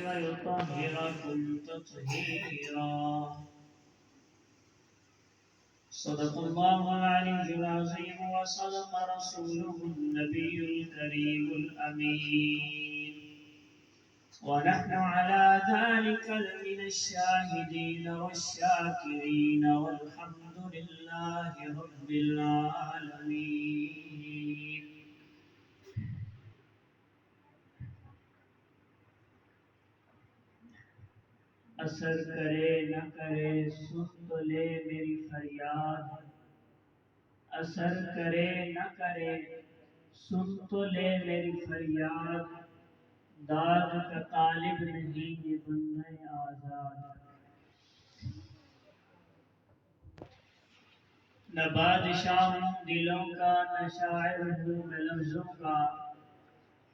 ويطهركم تطهيرا. صدق الله العلي العظيم وصدق رسوله النبي الكريم الأمين، ونحن على ذلك لمن الشاهدين والشاكرين، والحمد لله رب العالمين. اثر کرے نہ کرے سن تو لے میری فریاد، اثر کرے نہ کرے سن تو لے میری فریاد، داد کا طالب نہیں یہ بندہ آزاد. نہ بادشاہ ہوں دلوں کا، نہ شاعر ہوں میں لفظوں کا،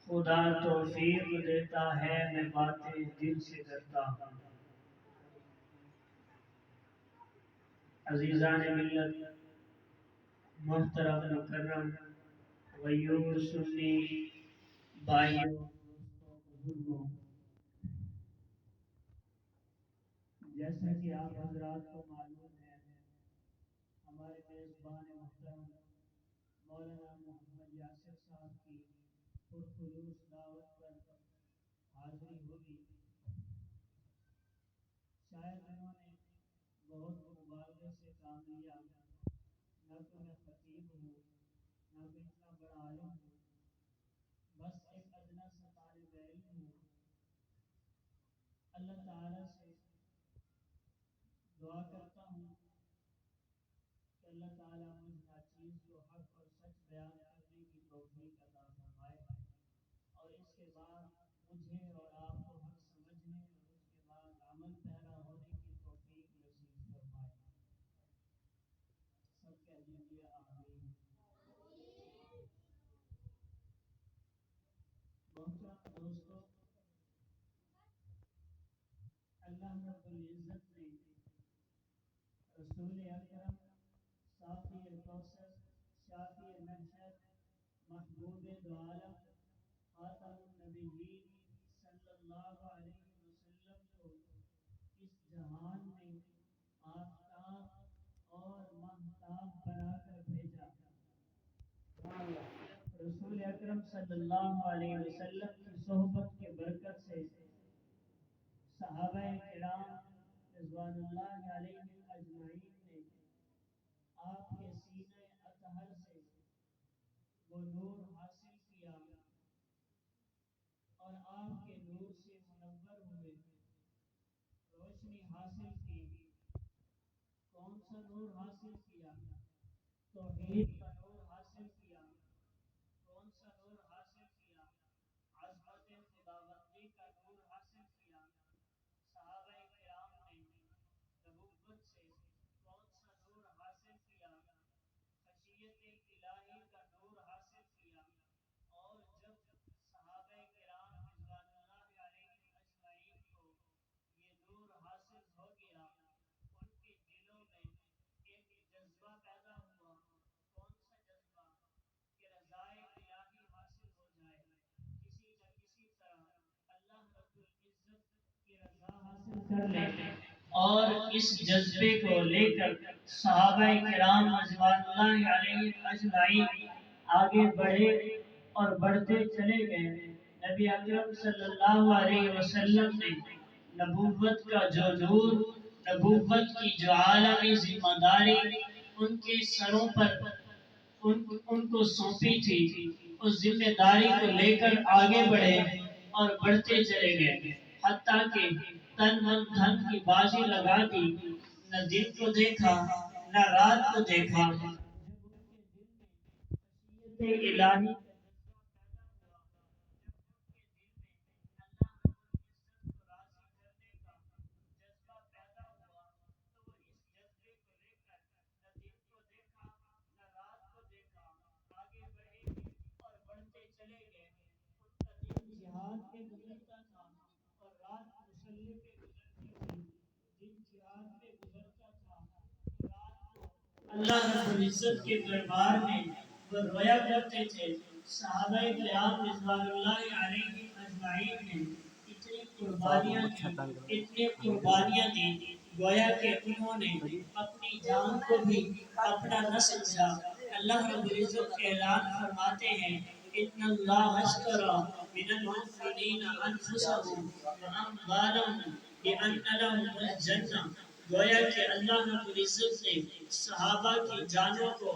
خدا توفیق دیتا ہے میں باتیں دل سے کرتا ہوں. عزیزان ملت، محترم مکرم غیور سنی بھائیوں، دوستوں، بزرگوں، جیسا کہ آپ حضرات کو معلوم ہے، ہمارے میزبان محترم مولانا محمد یاسر صاحب کی پرخلوص دعوت پر حاضری ہوگی. شاید انہوں نے بہت مبالغے سے کام لیا، نہ تو میں خطیب ہوں، نہ کوئی اتنا بڑا عالم ہوں، بس ایک ادنا سا طالب علم ہوں. اللہ تعالیٰ سے دعا کرتا ہوں کہ اللہ تعالیٰ مجھ ناچیز کو حق اور سچ بیان کرنے کی توفیق عطا فرمائے، اور اس کے بعد مجھے اور آپ کو حق سمجھنے اور اس کے بعد عمل پیرا ہونے کی توفیق نصیب فرمائے. سب کہہ دیجیے آمین. محترم دوستو، اللہ رب العزت نے رسول اکرم ساقی کوثر شافی محشر محبوب دو عالم خاتم النبیین صلی اللہ علیہ وسلم کو اس جہان میں آفتاب اور مہتاب بنا کر بھیجا. رسول اکرم صلی اللہ علیہ وسلم کی صحبت کے برکت سے صحابہ کرام رضوان اللہ علیہم اجمعین نے آپ کے سینہ اطہر سے وہ نور حاصل کیا اور آپ کے نور سے منور ہوئے، روشنی حاصل کی. کون سا نور حاصل کیا؟ توحید کا نور حاصل کیا. کون سا نور حاصل کیا؟ عظمت خداوندی کا نور حاصل کیا. صحابہ کرام نے نبوت سے کون سا نور حاصل کیا؟ خشیت الہی کا نور حاصل کیا. اور جب صحابہ کرام رضوان اللہ علیہم اجمعین کو یہ نور حاصل ہو گیا، ان کے دلوں میں ایک جذبہ پیدا ہوا. کون سا جذبہ؟ کہ رضائے الہی حاصل ہو جائے، کسی نہ کسی طرح اللہ رب العزت کی رضا حاصل کر لے. اور اس جذبے کو لے کر صحابہ کرام رضوان اللہ علیہم اجمعین آگے بڑھے اور بڑھتے چلے گئے. نبی اکرم صلی اللہ علیہ وسلم نے نبوت کا جو نور، نبوت کی جو عالمی ذمہ داری ان کے سروں پر ان کو سونپی تھی، اس ذمہ داری کو لے کر آگے بڑھے اور بڑھتے چلے گئے، حتیٰ کہ تن من دھن کی بازی لگا دی. نہ دن کو دیکھا نہ رات کو دیکھا. الہی چلے گئے. ان کا دن جہاد پہ گزرتا تھا اور رات مسلح پہ گزرتی تھی. دن جہاد پہ گزرتا تھا تو رات کو اللہ رب العزت کے دربار میں وہ رویا کرتے تھے. صحابہ کرام رضوان اللہ علیہم اجمعین نے اتنی قربانیاں دی، گویا کہ انہوں نے اپنی جان کو بھی اپنا نہ سمجھا۔ اللہ رب العزت اعلان فرماتے ہیں ان اللہ اشترى من المؤمنین انفسهم واموالهم بان لهم الجنہ، گویا کہ اللہ رب العزت نے صحابہ کی جانوں کو،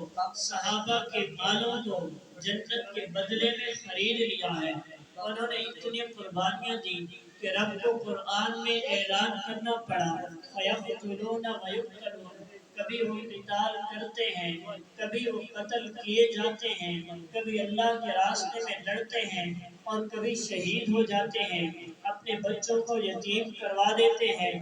صحابہ کے مالوں کو جنت کے بدلے میں خرید لیا ہے۔ انہوں نے اتنی قربانیاں دی کہ رب کو قرآن میں اعلان کرنا پڑا فَيَقْتُلُونَ وَيُقْتَلُونَ، کبھی وہ قتال کرتے ہیں، کبھی وہ قتل کیے جاتے ہیں، کبھی اللہ کے راستے میں لڑتے ہیں اور کبھی شہید ہو جاتے ہیں، اپنے بچوں کو یتیم کروا دیتے ہیں،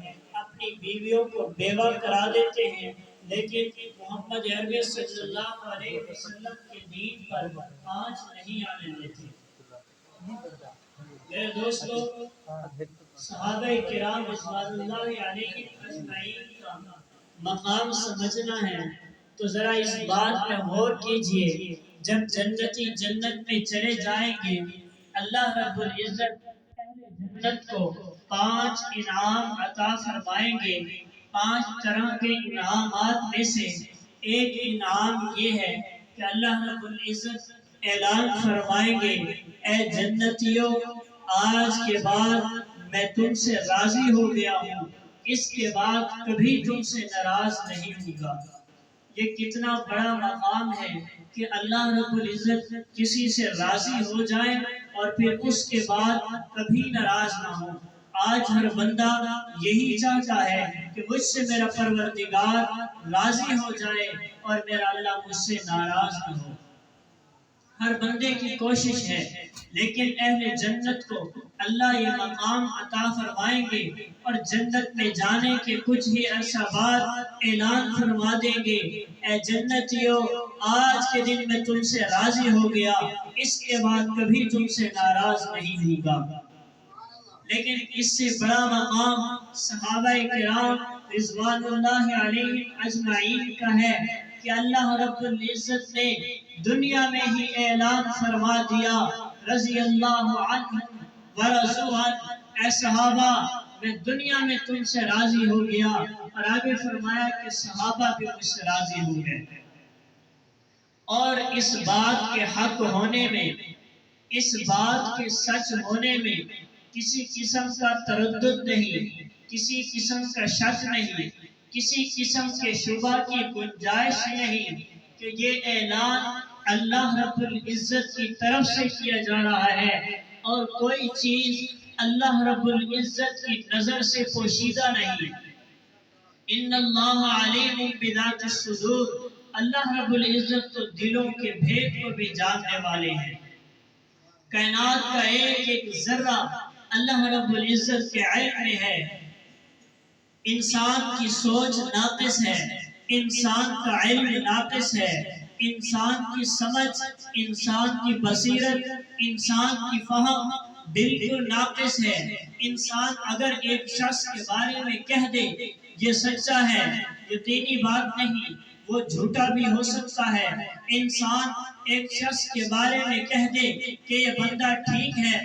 اپنی بیویوں کو بیوہ کرا دیتے ہیں، لیکن محمد عربی صلی اللہ علیہ وسلم کے دین پر آنچ نہیں آنے دیتے۔ میرے دوستو، صحابہ کرام رضوان اللہ علیہ اجمعین کا مقام سمجھنا ہے تو ذرا اس بات پہ غور کیجئے، جب جنتی جنت میں چلے جائیں گے، اللہ رب العزت جنت کو 5 انعام عطا فرمائیں گے۔ 5 طرح کے انعامات میں سے ایک انعام یہ ہے کہ اللہ رب العزت اعلان فرمائیں گے اے جنتیوں، آج کے بعد میں تم سے راضی ہو گیا ہوں، اس کے بعد کبھی تم سے ناراض نہیں ہوگا۔ یہ کتنا بڑا مقام ہے کہ اللہ رب العزت کسی سے راضی ہو جائے اور پھر اس کے بعد کبھی ناراض نہ ہو۔ آج ہر بندہ یہی چاہتا ہے کہ مجھ سے میرا پروردگار راضی ہو جائے اور میرا اللہ مجھ سے ناراض نہ ہو۔ ہر بندے کی کوشش ہے، لیکن اہل جنت کو اللہ یہ مقام عطا فرمائیں گے اور جنت میں جانے کے کچھ ہی عرصہ بعد اعلان فرما دیں گے اے جنتیوں، آج کے دن میں تم سے راضی ہو گیا، اس کے بعد کبھی تم سے ناراض نہیں ہوگا۔ لیکن اس سے بڑا مقام صحابہ کرام رضوان اللہ علیہ اجمعین کا ہے کہ اللہ رب العزت نے دنیا میں ہی اعلان فرما دیا رضی اللہ عنہ ورضوا عنہ، اے صحابہ میں دنیا میں تم سے راضی ہو گیا، اور آگے فرمایا کہ صحابہ بھی مجھ سے راضی ہو گئے۔ اور اس بات کے حق ہونے میں، اس بات کے سچ ہونے میں کسی قسم کا تردد نہیں، کسی قسم کا شک نہیں، کسی قسم کے شبہ کی گنجائش نہیں کہ یہ اعلان اللہ رب العزت کی طرف سے کیا جا رہا ہے اور کوئی چیز اللہ رب العزت کی نظر سے پوشیدہ نہیں۔ ان اللہ علیم بذات الصدور، اللہ رب العزت تو دلوں کے بھید کو بھی جاننے والے ہیں۔ کائنات کا ایک ایک ذرہ اللہ رب العزت کے علم میں ہے۔ انسان کی سوچ ناقص ہے، انسان کا علم ناقص ہے، انسان کی سمجھ، انسان کی بصیرت، انسان کی فہم بالکل ناقص ہے۔ انسان اگر ایک شخص کے بارے میں کہہ دے یہ سچا ہے، یہ دینی بات نہیں، وہ جھوٹا بھی ہو سکتا ہے۔ انسان ایک شخص کے بارے میں کہہ دے کہ یہ بندہ ٹھیک ہے،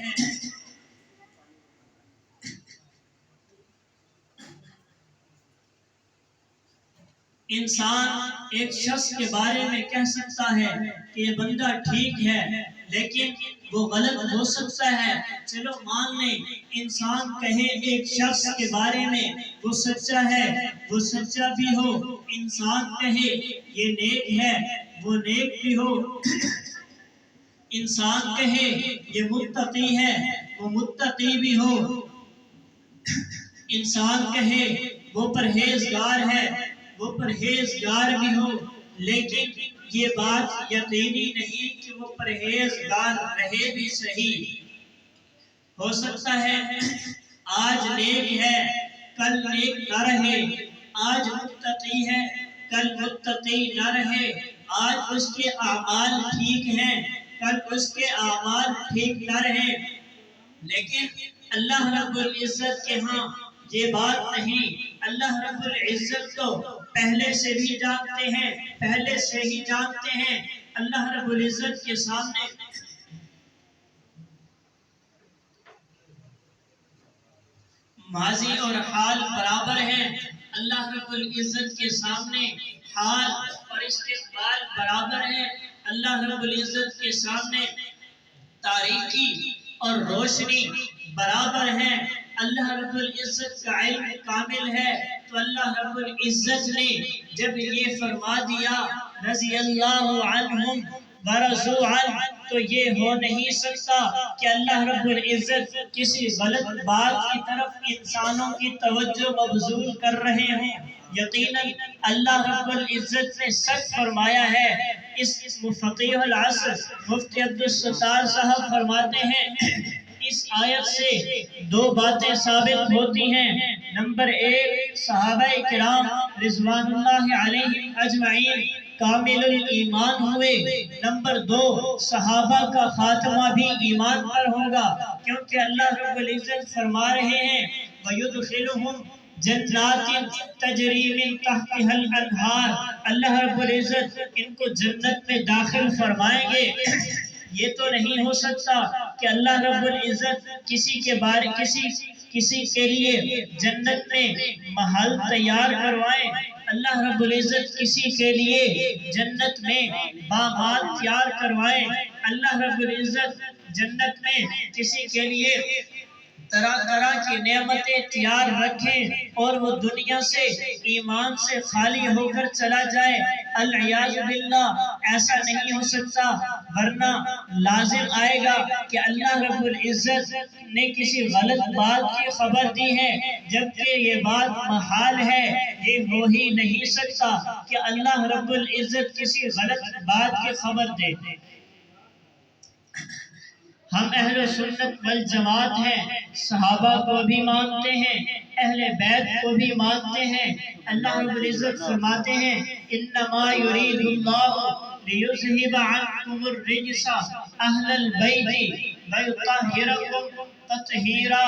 انسان ایک شخص کے بارے میں کہہ سکتا ہے کہ یہ بندہ ٹھیک ہے لیکن وہ غلط ہو سکتا ہے۔ چلو مان لیں انسان کہے ایک شخص کے بارے میں وہ سچا ہے، وہ سچا بھی ہو، انسان کہے یہ نیک ہے، وہ نیک بھی ہو، انسان کہے یہ متقی ہے، وہ متقی بھی ہو، انسان کہے وہ پرہیزگار ہے، وہ پرہیزگار بھی ہو، لیکن یہ بات یقینی نہیں کہ وہ پرہیزگار رہے بھی صحیح۔ ہو سکتا ہے آج نیک ہے کل نیک نہ رہے، آج متقی ہے کل متقی نہ رہے، آج اس کے اعمال ٹھیک ہیں کل اس کے اعمال ٹھیک نہ رہے۔ لیکن اللہ رب العزت کے ہاں یہ بات نہیں، اللہ رب العزت تو پہلے سے بھی جانتے ہیں، پہلے سے ہی جانتے ہیں۔ اللہ رب العزت کے سامنے ماضی اور حال برابر ہیں، اللہ رب العزت کے سامنے حال اور استقبال برابر ہے، اللہ رب العزت کے سامنے تاریکی اور روشنی برابر ہے، اللہ رب العزت کا علم کامل ہے۔ تو اللہ رب العزت نے جب یہ فرما دیا رضی اللہ عنہم ورضوا عنہ، تو یہ ہو نہیں سکتا کہ اللہ رب العزت کسی غلط بات کی طرف انسانوں کی توجہ مبذول کر رہے ہوں۔ یقیناً اللہ رب العزت نے سچ فرمایا ہے۔ اس فقیہ العصر مفتی عبدالستار صاحب فرماتے ہیں اس آیت سے دو باتیں ثابت ہوتی ہیں۔ نمبر ایک، صحابہ کرام رضوان اللہ علیہم اجمعین کامل الایمان ہوئے۔ نمبر دو، صحابہ کا خاتمہ بھی ایمان پر ہوگا، کیونکہ اللہ رب العزت فرما رہے ہیں وَيُدْخِلُهُمْ جنات تجری من تحتها الانہار، اللہ رب العزت ان کو جنت میں داخل فرمائیں گے۔ یہ تو نہیں ہو سکتا کہ اللہ رب العزت کسی کے لیے جنت میں محل تیار کروائیں، اللہ رب العزت کسی کے لیے جنت میں باغات تیار کروائیں، اللہ رب العزت جنت میں کسی کے لیے طرح طرح کی نعمتیں تیار رکھیں اور وہ دنیا سے ایمان سے خالی ہو کر چلا جائے، العیاذ باللہ ایسا نہیں ہو سکتا۔ ورنہ لازم آئے گا کہ اللہ رب العزت نے کسی غلط بات کی خبر دی ہے، جبکہ یہ بات محال ہے، یہ ہو ہی نہیں سکتا کہ اللہ رب العزت کسی غلط بات کی خبر دے۔ ہم اہل سنت والجماعت ہیں، صحابہ کو بھی مانتے ہیں، اہل بیت کو بھی مانتے ہیں۔ اللہ رب العزت فرماتے ہیں انما یرید اللہ لیذہب عنکم الرجس اہل البیت ویطہرکم تطہیرا،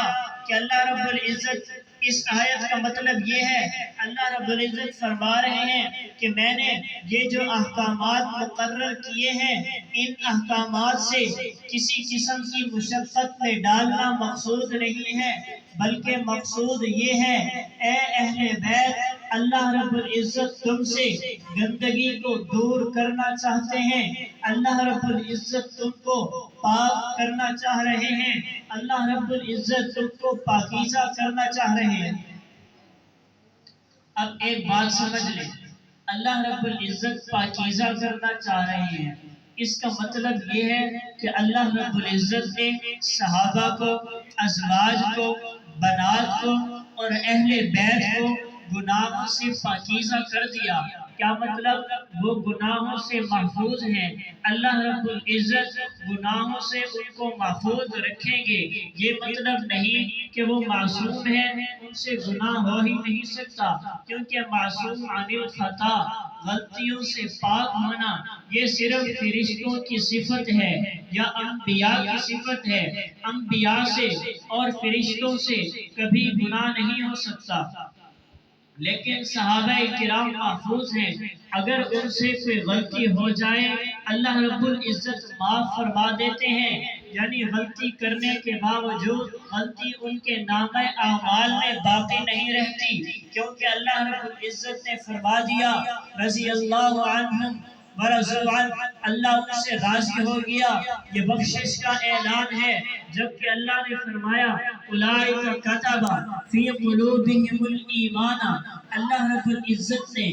کہ اللہ رب العزت اس آیت کا مطلب یہ ہے، اللہ رب العزت فرما رہے ہیں کہ میں نے یہ جو احکامات مقرر کیے ہیں، ان احکامات سے کسی قسم کی مشقت میں ڈالنا مقصود نہیں ہے، بلکہ مقصود یہ ہے اے اہل بیت، اللہ رب العزت تم سے گندگی کو دور کرنا چاہتے ہیں، اللہ رب العزت تم کو پاک کرنا چاہ رہے ہیں، اللہ رب العزت تم کو پاکیزہ کرنا چاہ رہے ہیں۔ اب ایک بات سمجھ لیں، اللہ رب العزت پاکیزہ کرنا چاہ رہے ہیں، اس کا مطلب یہ ہے کہ اللہ رب العزت نے صحابہ کو، ازواج کو، بنات کو اور اہل بیت کو گناہوں سے پاکیزہ کر دیا۔ کیا مطلب؟ وہ گناہوں سے محفوظ ہیں، اللہ رب العزت گناہوں سے ان کو محفوظ رکھیں گے۔ یہ مطلب نہیں کہ وہ معصوم ہیں، ان سے گناہ ہو ہی نہیں سکتا، کیونکہ معصوم عن الخطا، غلطیوں سے پاک ہونا، یہ صرف فرشتوں کی صفت ہے یا انبیاء کی صفت ہے۔ انبیاء سے اور فرشتوں سے کبھی گناہ نہیں ہو سکتا، لیکن صحابہ کرام محفوظ ہیں، اگر ان سے کوئی غلطی ہو جائے اللہ رب العزت معاف فرما دیتے ہیں، یعنی غلطی کرنے کے باوجود غلطی ان کے نامہ اعمال میں باقی نہیں رہتی، کیونکہ اللہ رب العزت نے فرما دیا رضی اللہ عنہم ورضوا عنہ، اللہ ان سے راضی ہو گیا، یہ بخشش کا اعلان ہے۔ جبکہ اللہ نے فرمایا اولئک کتب فی قلوبہم الایمان، اللہ رب العزت نے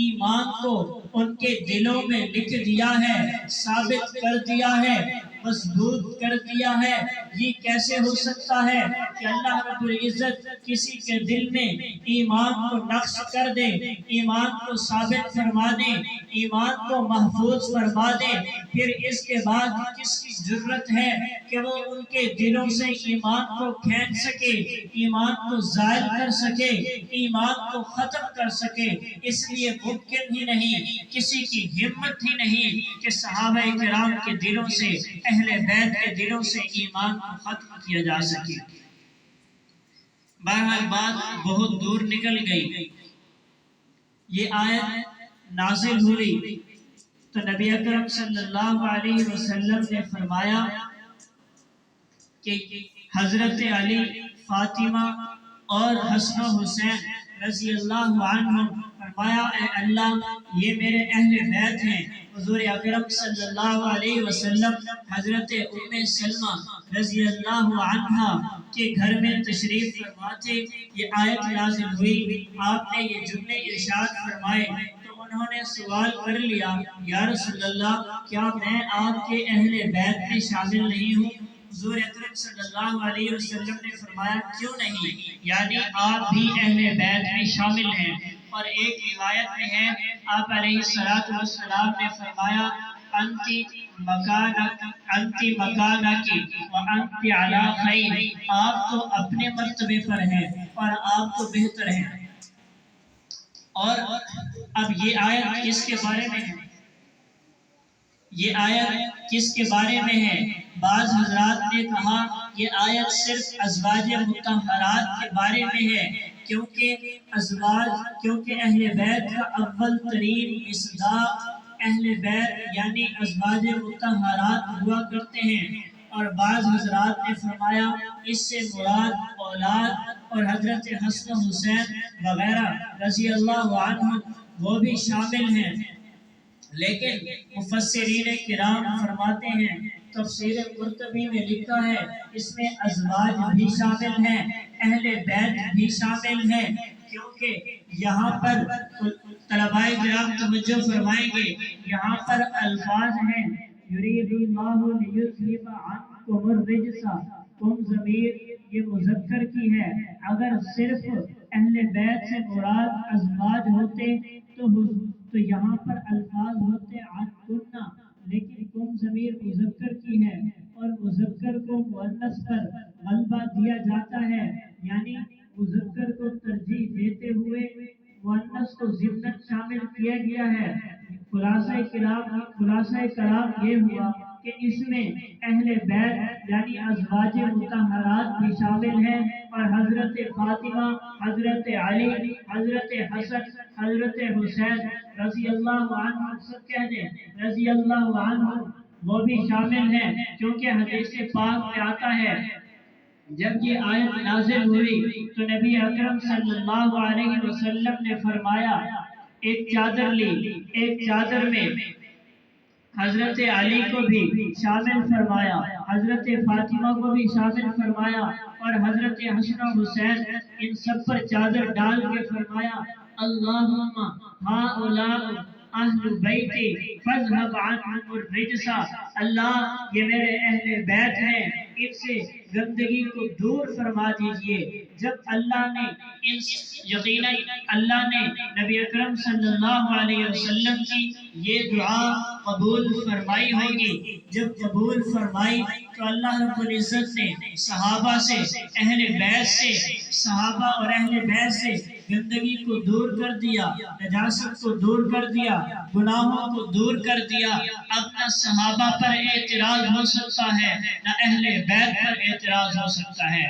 ایمان کو ان کے دلوں میں لکھ دیا ہے، ثابت کر دیا ہے، مضبوط کر دیا ہے۔ یہ کیسے ہو سکتا ہے کہ اللہ رب العزت کسی کے دل میں ایمان کو نقش کر دے، ایمان کو ثابت فرما دے، ایمان کو محفوظ فرما دے، پھر اس کے بعد کس کی جرت ہے کہ وہ ان کے دلوں سے ایمان کو کھینچ سکے، ایمان کو زائل کر سکے، ایمان کو ختم کر سکے؟ اس لیے ممکن ہی نہیں، کسی کی ہمت ہی نہیں کہ صحابہ کرام کے دلوں سے، اہل بیت کے دلوں سے ایمان کو ختم کیا جا سکے۔ بہرحال بات بہت دور نکل گئی۔ یہ آیت نازل ہوئی تو نبی اکرم صلی اللہ علیہ وسلم نے فرمایا کہ حضرت علی، فاطمہ اور حسن و حسین رضی اللہ عنہ فرمایا اے اللہ یہ میرے اہل بیت ہیں۔ حضور اکرم صلی اللہ علیہ وسلم حضرت ام سلمہ رضی اللہ عنہ کے گھر میں تشریف فرما تھے، یہ آیت نازل ہوئی، آپ نے یہ جملے ارشاد فرمائے تو انہوں نے سوال کر لیا یا رسول اللہ کیا میں آپ کے اہل بیت میں شامل نہیں ہوں؟ حضور اکرم صلی اللہ علیہ وسلم نے فرمایا کیوں نہیں، یعنی آپ بھی اہل بیت میں شامل ہیں۔ اور ایک روایت میں ہے آپ علیہ السلام نے فرمایا انتی مکانکی وانتی علی خیر، آپ تو اپنے مرتبے پر ہیں اور آپ تو بہتر ہیں۔ اور اب یہ آیت کس کے بارے میں ہے؟ یہ آیت کس کے بارے میں ہے؟ بعض حضرات نے کہا یہ آیت صرف ازواج مطہرات کے بارے میں ہے، کیونکہ اہل بیت کا اول ترین مصداق اہل بیت یعنی ازواج مطہرات ہوا کرتے ہیں۔ اور بعض حضرات نے فرمایا اس سے مراد اولاد اور حضرت حسن حسین وغیرہ رضی اللہ عنہ وہ بھی شامل ہیں، لیکن مفسرین کرام فرماتے ہیں تفسیر قرطبی میں لکھا ہے اس میں ازواج بھی شامل ہیں، اہل بیت بھی شامل ہیں، کیونکہ یہاں پر طلباء کرام توجہ فرمائیں گے، یہاں پر الفاظ ہیں یرید اللہ لیذھب عنکم الرجس، تم ضمیر یہ مذکر کی ہے، اگر صرف اہل بیت سے مراد ازواج ہوتے تو یہاں پر الفاظ ہوتے عنکن، لیکن کم ضمیر مذکر کی ہے اور مذکر کو مؤنث پر غلبہ دیا جاتا ہے، یعنی مذکر کو ترجیح دیتے ہوئے مؤنث کو ضمناً شامل کیا گیا ہے۔ خلاصہ کلام یہ ہوا کہ اس میں اہل بیت یعنی ازواج مطہرات بھی شامل ہیں، اور حضرت فاطمہ، حضرت علی، حضرت حسن، حضرت حسین رضی اللہ عنہ سب کہہ دیں رضی اللہ عنہ وہ بھی شامل ہیں، کیونکہ حدیث پاک میں آتا ہے جب یہ آیت نازل ہوئی تو نبی اکرم صلی اللہ علیہ وسلم نے فرمایا ایک چادر لی، ایک چادر میں حضرت علی کو بھی شامل فرمایا، حضرت فاطمہ کو بھی شامل فرمایا، اور حضرت حسن و حسین ان سب پر چادر ڈال کے فرمایا اللہم ہؤلاء اہل بیتی فاذھب عنہم الرجس، اللہ یہ میرے اہل بیت ہیں ان سے گندگی کو دور فرما دیجئے۔ جب اللہ نے یقیناً اللہ نے نبی اکرم صلی اللہ علیہ وسلم کی یہ دعا قبول فرمائی ہوگی، جب قبول فرمائی تو اللہ رب العزت نے صحابہ سے اہل بیت سے صحابہ اور اہل بیت سے گندگی کو دور کر دیا، نجاست کو دور کر دیا، گناہوں کو دور کر دیا۔ اب نہ صحابہ پر اعتراض ہو سکتا ہے نہ اہل بیت پر اعتراض ہو سکتا ہے۔